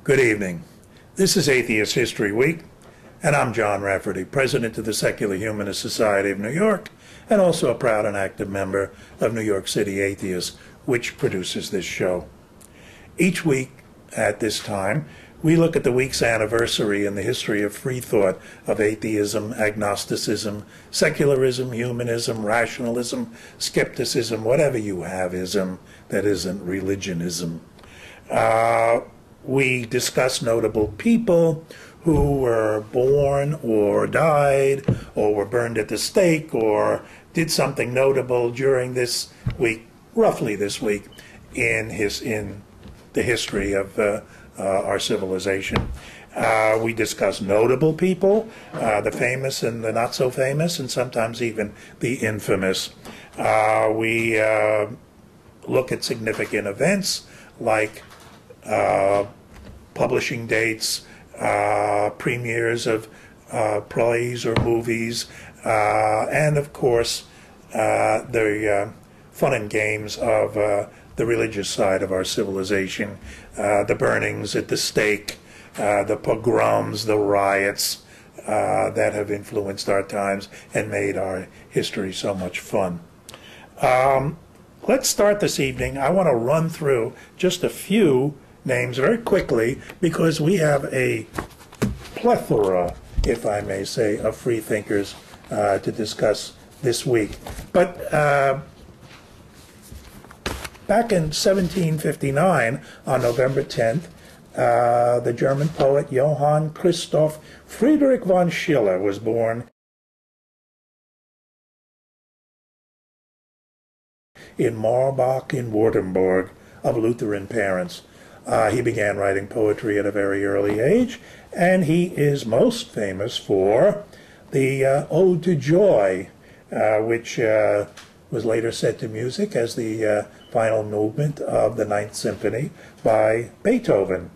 Good evening. This is Atheist History Week, and I'm John Rafferty, President of the Secular Humanist Society of New York, and also a proud and active member of New York City Atheists, which produces this show. Each week at this time, we look at the week's anniversary in the history of free thought of atheism, agnosticism, secularism, humanism, rationalism, skepticism, whatever you have ism that isn't religionism. We discuss notable people who were born or died or were burned at the stake or did something notable during this week, roughly this week, in the history of our civilization. We discuss notable people, the famous and the not so famous, and sometimes even the infamous. We look at significant events like publishing dates, premieres of plays or movies, and of course the fun and games of the religious side of our civilization, the burnings at the stake, the pogroms, the riots that have influenced our times and made our history so much fun. Let's start this evening. I want to run through just a few names very quickly because we have a plethora, if I may say, of free thinkers to discuss this week. But back in 1759, on November 10th, the German poet Johann Christoph Friedrich von Schiller was born in Marbach in Württemberg of Lutheran parents. He began writing poetry at a very early age, and he is most famous for the Ode to Joy, which was later set to music as the final movement of the Ninth Symphony by Beethoven.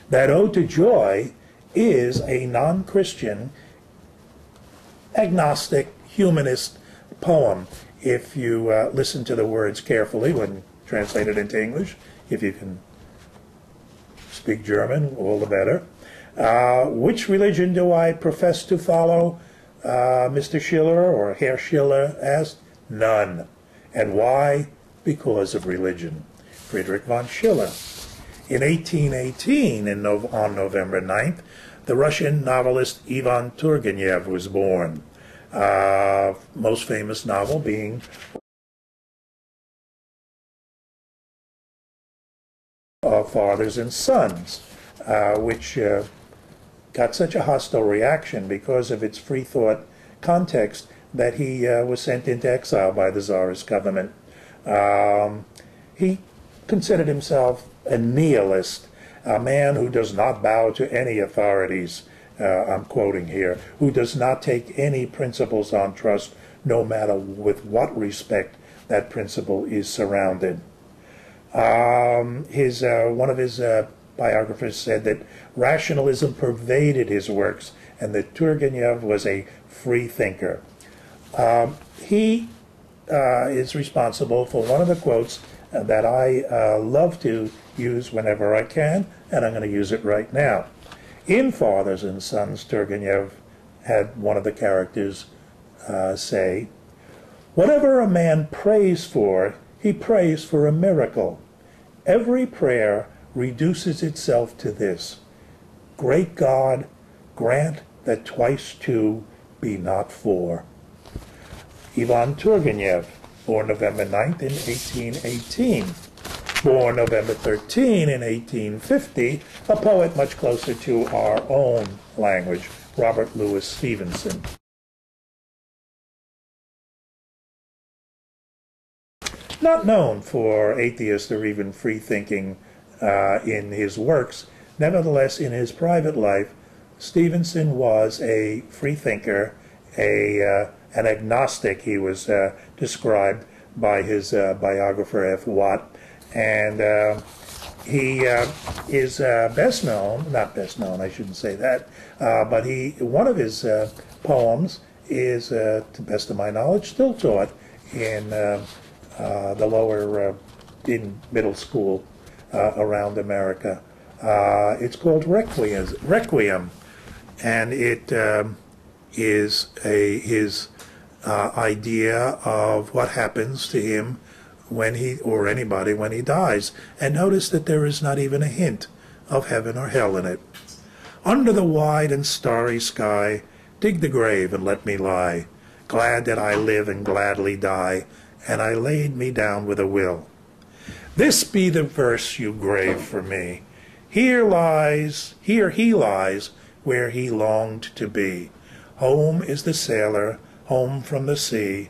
That Ode to Joy is a non-Christian, agnostic, humanist poem. If you listen to the words carefully when translated into English, if you can speak German, all the better. Which religion do I profess to follow? Mr. Schiller, or Herr Schiller, asked. None. And why? Because of religion. Friedrich von Schiller. In 1818, on November 9th, the Russian novelist Yevonne Turgenev was born. Most famous novel being Fathers and Sons, which got such a hostile reaction because of its free thought context that he was sent into exile by the Tsarist government. He considered himself a nihilist, a man who does not bow to any authorities, I'm quoting here, who does not take any principles on trust, no matter with what respect that principle is surrounded. One of his biographers said that rationalism pervaded his works and that Turgenev was a free thinker. He is responsible for one of the quotes that I love to use whenever I can, and I'm going to use it right now. In Fathers and Sons, Turgenev had one of the characters say, "Whatever a man prays for, he prays for a miracle. Every prayer reduces itself to this: Great God, grant that twice two be not four." Yevonne Turgenev, born November 9th in 1818. Born November 13 in 1850, a poet much closer to our own language, Robert Louis Stevenson. Not known for atheist or even free thinking in his works, nevertheless, in his private life, Stevenson was a free thinker, an agnostic. He was described by his biographer F. Watt, and he is best known, not best known, I shouldn't say that, but one of his poems is, to the best of my knowledge, still taught in the lower, in middle school around America. It's called Requiem, and it is his idea of what happens to him when he, or anybody, when he dies. And notice that there is not even a hint of heaven or hell in it. Under the wide and starry sky, dig the grave and let me lie, glad that I live and gladly die, and I laid me down with a will. This be the verse you grave for me. Here he lies, where he longed to be. Home is the sailor, home from the sea,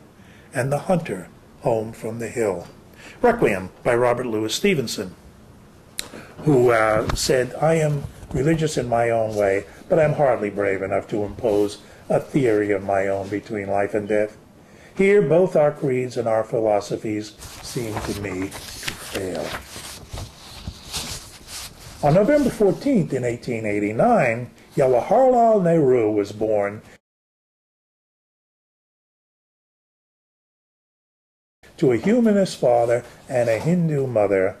and the hunter, home from the hill. Requiem by Robert Louis Stevenson, who said, I am religious in my own way, but I'm hardly brave enough to impose a theory of my own between life and death. Here both our creeds and our philosophies seem to me to fail. On November 14th in 1889, Jawaharlal Nehru was born to a humanist father and a Hindu mother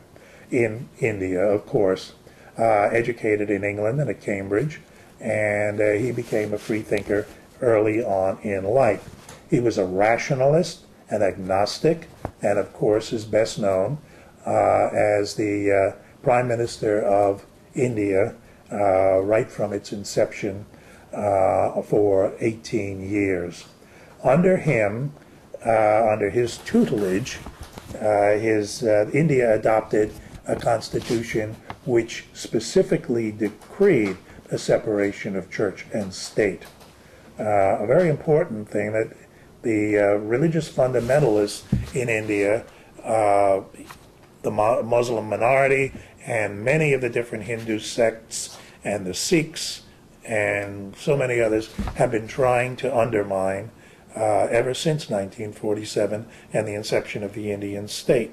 in India, of course, educated in England and at Cambridge, and he became a free thinker early on in life. He was a rationalist, an agnostic, and of course is best known as the Prime Minister of India right from its inception for 18 years. Under him, under his tutelage, India adopted a constitution which specifically decreed a separation of church and state. A very important thing that the religious fundamentalists in India, the Muslim minority, and many of the different Hindu sects and the Sikhs and so many others have been trying to undermine ever since 1947 and the inception of the Indian state.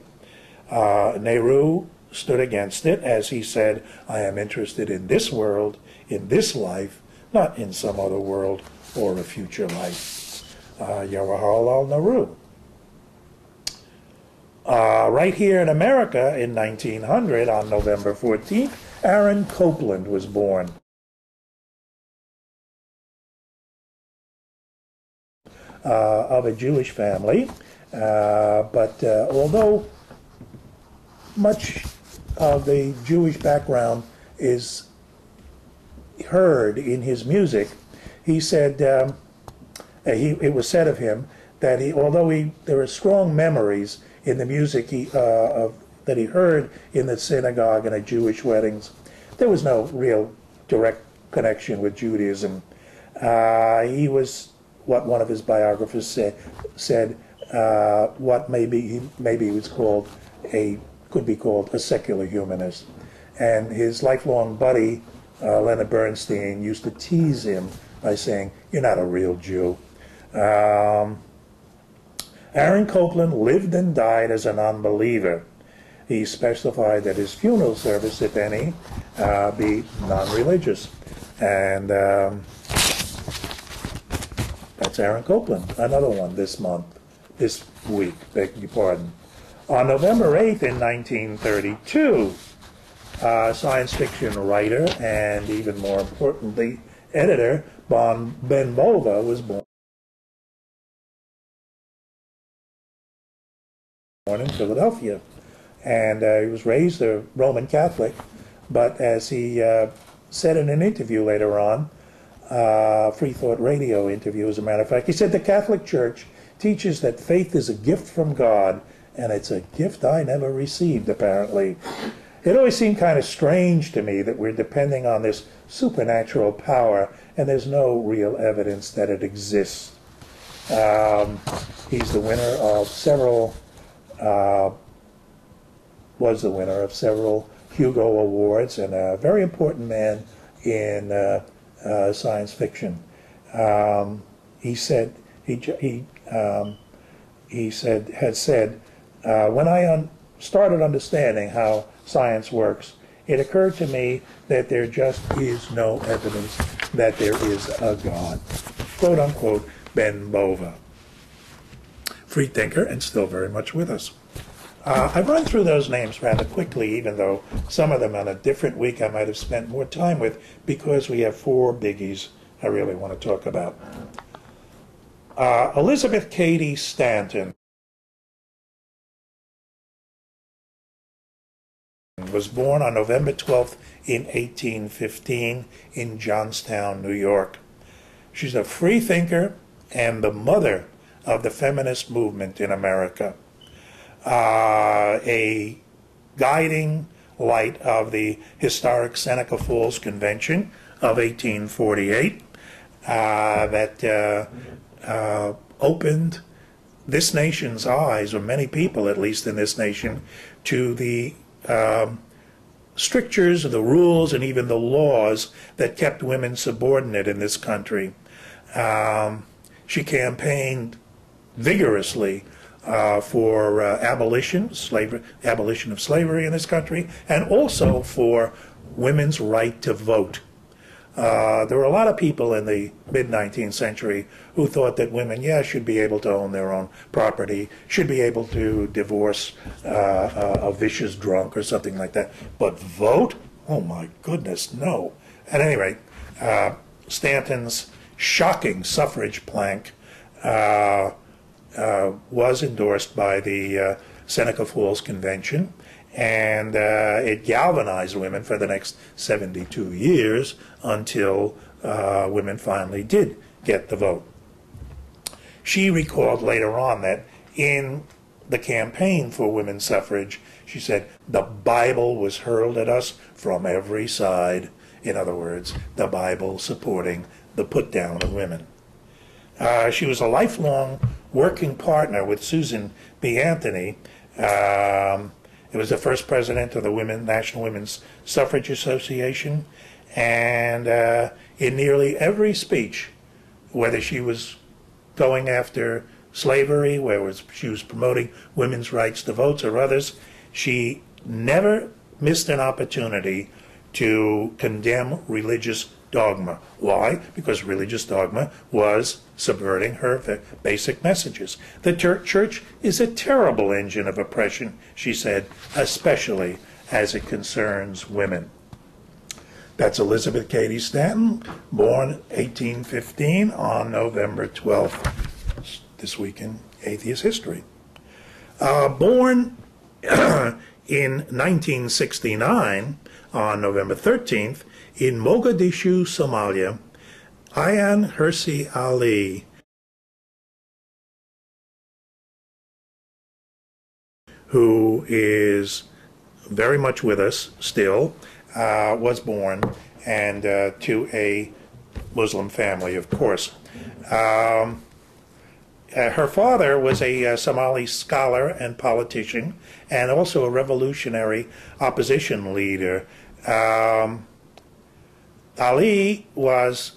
Nehru stood against it, as he said, I am interested in this world, in this life, not in some other world or a future life. Jawaharlal Nehru. Right here in America in 1900, on November 14th, Ayaan Copland was born. Of a Jewish family, but although much of the Jewish background is heard in his music, he said, it was said of him that although there are strong memories in the music that he heard in the synagogue and at Jewish weddings, there was no real direct connection with Judaism. He was what one of his biographers said what maybe he was could be called a secular humanist. And his lifelong buddy, Leonard Bernstein, used to tease him by saying, you're not a real Jew. Ayaan Copland lived and died as a non-believer. He specified that his funeral service, if any, be non-religious. And that's Ayaan Copland, another one this week, beg your pardon. On November 8th in 1932, science fiction writer and, even more importantly, editor Ben Bova was born in Philadelphia. And he was raised a Roman Catholic, but as he said in an interview later on, Free Thought Radio interview, as a matter of fact, he said, the Catholic Church teaches that faith is a gift from God, and it's a gift I never received, apparently. It always seemed kind of strange to me that we're depending on this supernatural power, and there's no real evidence that it exists. He's the winner of several, was the winner of several Hugo Awards, and a very important man in science fiction. He said, when I started understanding how science works, it occurred to me that there just is no evidence that there is a God. Quote unquote, Ben Bova. Free thinker and still very much with us. I've run through those names rather quickly, even though some of them on a different week I might have spent more time with, because we have four biggies I really want to talk about. Elizabeth Cady Stanton was born on November 12th in 1815 in Johnstown, New York. She's a free thinker and the mother of the feminist movement in America. A guiding light of the historic Seneca Falls Convention of 1848 that opened this nation's eyes, or many people at least in this nation, to the strictures, the rules, and even the laws that kept women subordinate in this country. She campaigned vigorously for abolition of slavery in this country, and also for women's right to vote. There were a lot of people in the mid-19th century who thought that women, should be able to own their own property, should be able to divorce a vicious drunk or something like that. But vote? Oh my goodness, no. At any rate, Stanton's shocking suffrage plank was endorsed by the Seneca Falls Convention, and it galvanized women for the next 72 years until women finally did get the vote. She recalled later on that in the campaign for women's suffrage, she said, the Bible was hurled at us from every side. In other words, the Bible supporting the put-down of women. She was a lifelong working partner with Susan B. Anthony. It was the first president of the National Women's Suffrage Association, and in nearly every speech, whether she was going after slavery, whether she was promoting women's rights to votes or others, she never missed an opportunity to condemn religious dogma. Why? Because religious dogma was subverting her basic messages. The church is a terrible engine of oppression, she said, especially as it concerns women. That's Elizabeth Cady Stanton, born 1815 on November 12th, this week in atheist history. Born in 1969 on November 13th, in Mogadishu, Somalia, Ayaan Hirsi Ali, who is very much with us still, was born, and to a Muslim family, of course. Her father was a Somali scholar and politician, and also a revolutionary opposition leader. Ali was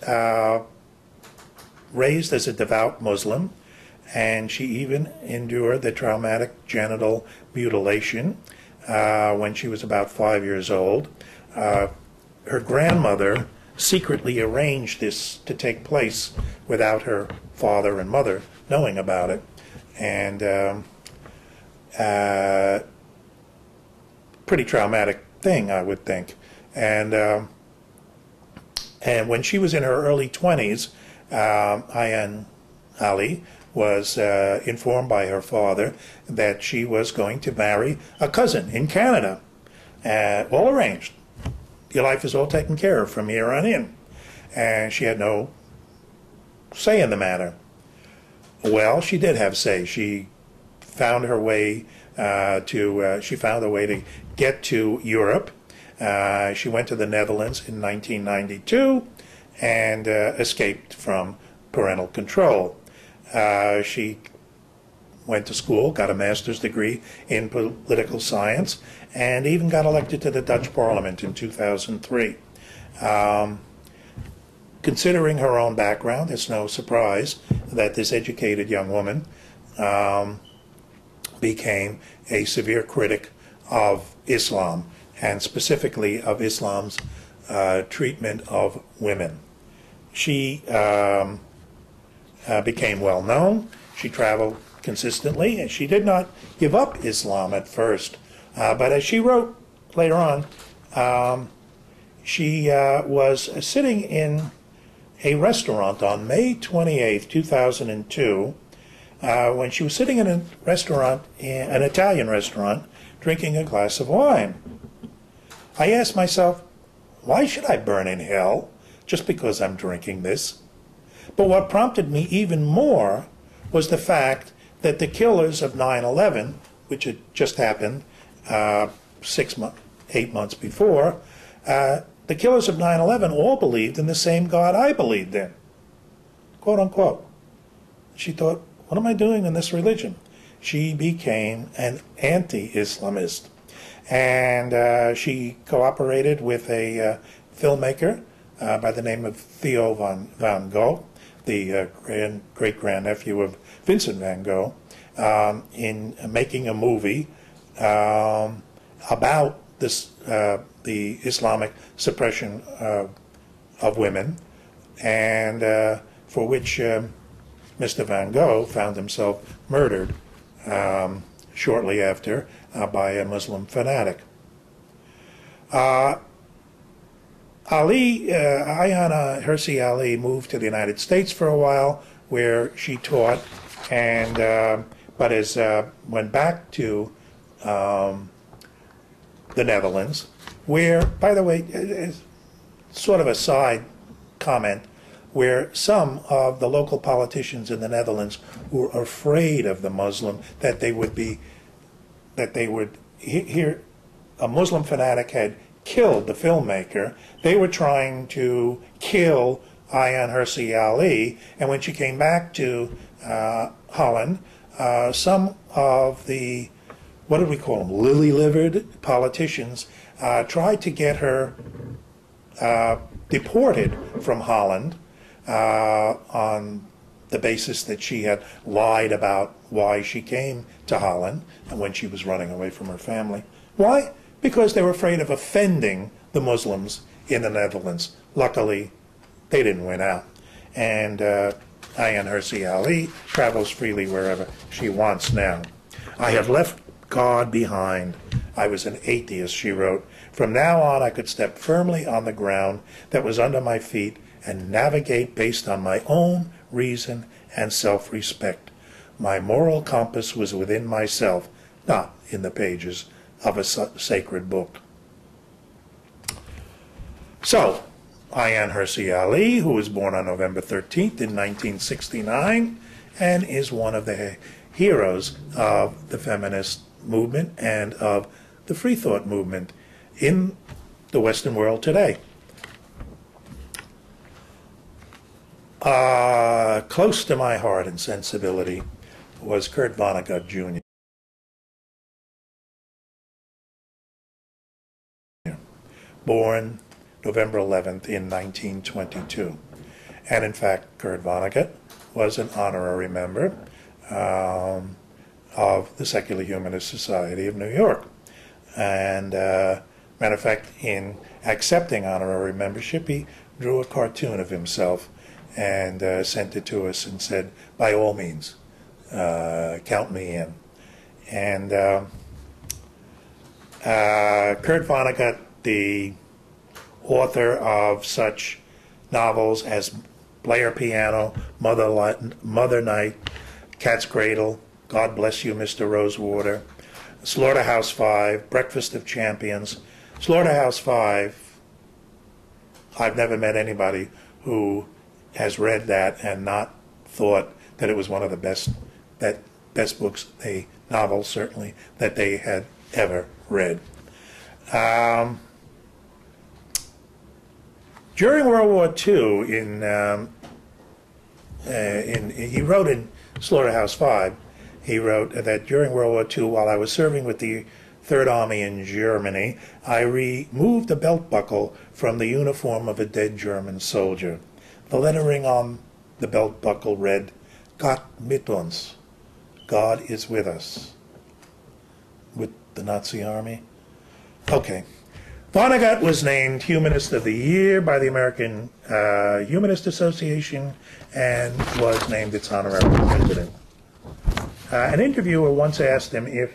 raised as a devout Muslim, and she even endured the traumatic genital mutilation when she was about 5 years old. Her grandmother secretly arranged this to take place without her father and mother knowing about it, and pretty traumatic thing, I would think. And when she was in her early 20s, Ayaan Ali was informed by her father that she was going to marry a cousin in Canada. All arranged. Your life is all taken care of from here on in. And she had no say in the matter. Well, she did have say. She found her way to get to Europe. She went to the Netherlands in 1992 and escaped from parental control. She went to school, got a master's degree in political science, and even got elected to the Dutch Parliament in 2003. Considering her own background, it's no surprise that this educated young woman became a severe critic of Islam, and specifically of Islam's treatment of women. She became well known. She traveled consistently, and she did not give up Islam at first. But as she wrote later on, she was sitting in a restaurant on May 28th, 2002, when she was sitting in a restaurant, an Italian restaurant, drinking a glass of wine. I asked myself, why should I burn in hell just because I'm drinking this? But what prompted me even more was the fact that the killers of 9/11, which had just happened 8 months before, the killers of 9/11 all believed in the same God I believed in, quote unquote. She thought, what am I doing in this religion? She became an anti-Islamist. And she cooperated with a filmmaker by the name of Theo van Gogh, the great-grandnephew of Vincent van Gogh, in making a movie about this, the Islamic suppression of women, and for which Mr. Van Gogh found himself murdered shortly after by a Muslim fanatic. Ayaan Hirsi Ali moved to the United States for a while, where she taught, and but went back to the Netherlands, where, by the way, sort of a side comment, where some of the local politicians in the Netherlands were afraid of the Muslim, that they would hear a Muslim fanatic had killed the filmmaker. They were trying to kill Ayaan Hirsi Ali, and when she came back to Holland, some of the, what did we call them, lily-livered politicians tried to get her deported from Holland on the basis that she had lied about why she came to Holland and when she was running away from her family. Why? Because they were afraid of offending the Muslims in the Netherlands. Luckily, they didn't win out. And Ayaan Hirsi Ali travels freely wherever she wants now. I have left God behind. I was an atheist, she wrote. From now on, I could step firmly on the ground that was under my feet and navigate based on my own reason and self-respect. My moral compass was within myself, not in the pages of a sacred book. So, Ayaan Hirsi Ali, who was born on November 13th in 1969, and is one of the heroes of the feminist movement and of the free thought movement in the Western world today. Close to my heart and sensibility was Kurt Vonnegut Jr. Born November 11th in 1922. And in fact, Kurt Vonnegut was an honorary member of the Secular Humanist Society of New York. And matter of fact, in accepting honorary membership, he drew a cartoon of himself and sent it to us and said, by all means, count me in. And Kurt Vonnegut, the author of such novels as Player Piano, Mother Night, Cat's Cradle, God Bless You, Mr. Rosewater, Slaughterhouse-Five, Breakfast of Champions. Slaughterhouse-Five, I've never met anybody who has read that and not thought that it was one of the best books, novels certainly, that they had ever read. During World War II, he wrote in Slaughterhouse-Five, he wrote that during World War II, while I was serving with the Third Army in Germany, I removed a belt buckle from the uniform of a dead German soldier. The lettering on the belt buckle read, Gott mit uns, God is with us. With the Nazi army? Okay. Vonnegut was named Humanist of the Year by the American Humanist Association and was named its honorary president. An interviewer once asked him if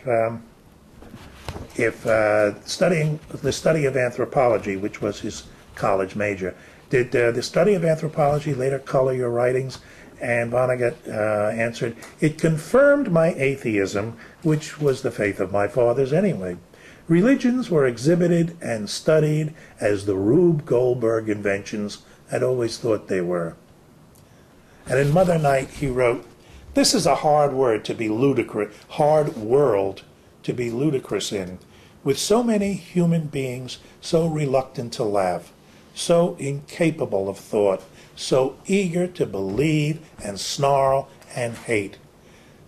studying the study of anthropology, which was his college major, did the study of anthropology later color your writings? And Vonnegut answered, "It confirmed my atheism, which was the faith of my fathers anyway. Religions were exhibited and studied as the Rube Goldberg inventions I'd always thought they were." And in Mother Night he wrote, "This is a hard world to be ludicrous in, with so many human beings so reluctant to laugh, so incapable of thought, so eager to believe and snarl and hate.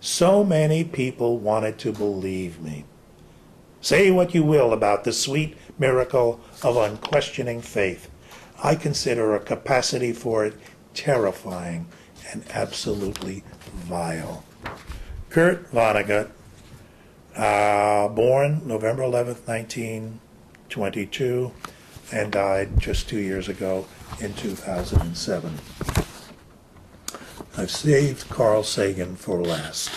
So many people wanted to believe me. Say what you will about the sweet miracle of unquestioning faith. I consider a capacity for it terrifying and absolutely vile." Kurt Vonnegut, born November 11th, 1922, and died just 2 years ago in 2007. I've saved Carl Sagan for last.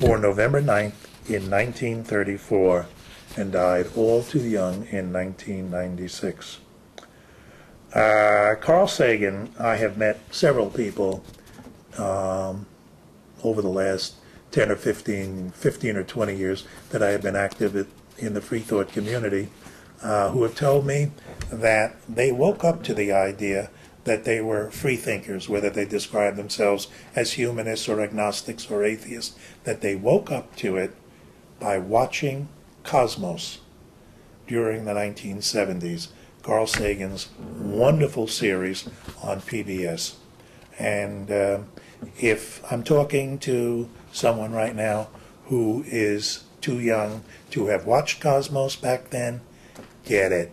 Born November 9th in 1934 and died all too young in 1996. Carl Sagan, I have met several people over the last 10 or 15 or 20 years that I have been active in the free thought community, who have told me that they woke up to the idea that they were free thinkers, whether they describe themselves as humanists or agnostics or atheists, that they woke up to it by watching Cosmos during the 1970s, Carl Sagan's wonderful series on PBS. And if I'm talking to someone right now who is too young to have watched Cosmos back then, get it,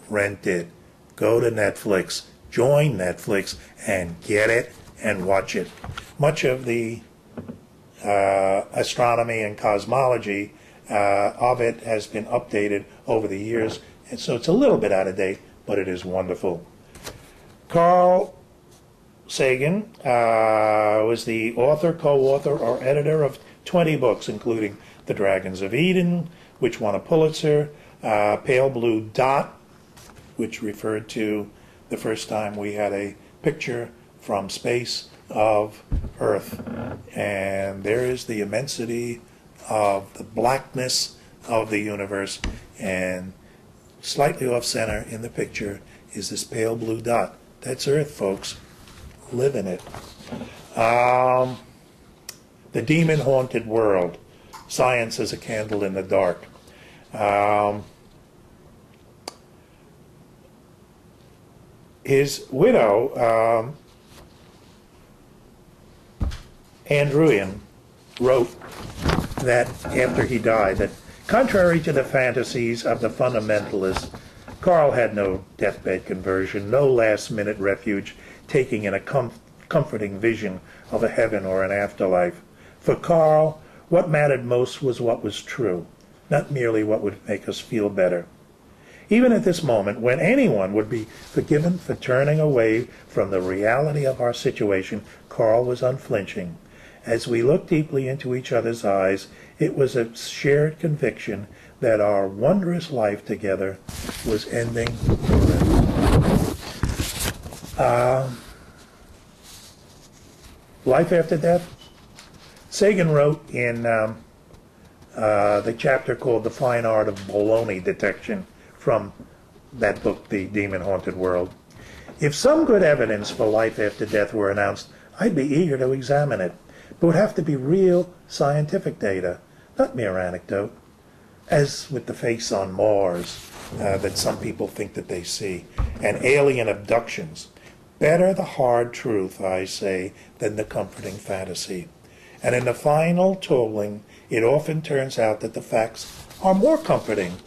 rent it, go to Netflix, join Netflix, and get it and watch it. Much of the astronomy and cosmology of it has been updated over the years, and so it's a little bit out of date, but it is wonderful. Carl Sagan was the author, co-author, or editor of 20 books, including The Dragons of Eden, which won a Pulitzer, Pale Blue Dot, which referred to the first time we had a picture from space of Earth. And there is the immensity of the blackness of the universe, and slightly off center in the picture is this pale blue dot. That's Earth, folks. Live in it. The Demon-Haunted World. Science as a Candle in the Dark. His widow, Andrewian, wrote that after he died, that contrary to the fantasies of the fundamentalists, Carl had no deathbed conversion, no last-minute refuge, taking in a comforting vision of a heaven or an afterlife. For Carl, what mattered most was what was true, not merely what would make us feel better. Even at this moment, when anyone would be forgiven for turning away from the reality of our situation, Carl was unflinching. As we looked deeply into each other's eyes, it was a shared conviction that our wondrous life together was ending forever. Life after death? Sagan wrote in the chapter called The Fine Art of Baloney Detection from that book, The Demon-Haunted World. If some good evidence for life after death were announced, I'd be eager to examine it. But it would have to be real scientific data, not mere anecdote, as with the face on Mars that some people think that they see, and alien abductions. Better the hard truth, I say, than the comforting fantasy. And in the final tolling, it often turns out that the facts are more comforting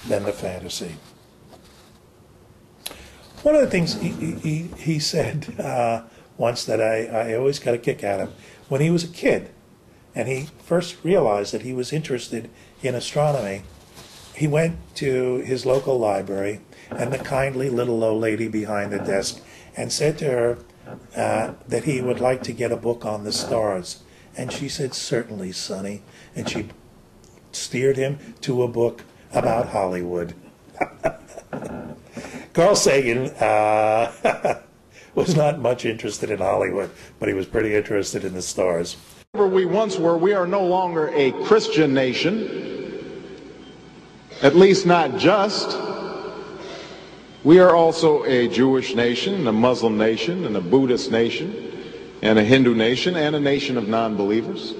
than the fantasy. One of the things he said once that I always got a kick out of, when he was a kid and he first realized that he was interested in astronomy, he went to his local library, and the kindly little old lady behind the desk and said to her that he would like to get a book on the stars. And she said, certainly, Sonny. And she steered him to a book about Hollywood. Carl Sagan was not much interested in Hollywood, but he was pretty interested in the stars. Wherever we once were, we are no longer a Christian nation, at least not just. We are also a Jewish nation, a Muslim nation, and a Buddhist nation, and a Hindu nation, and a nation of non-believers.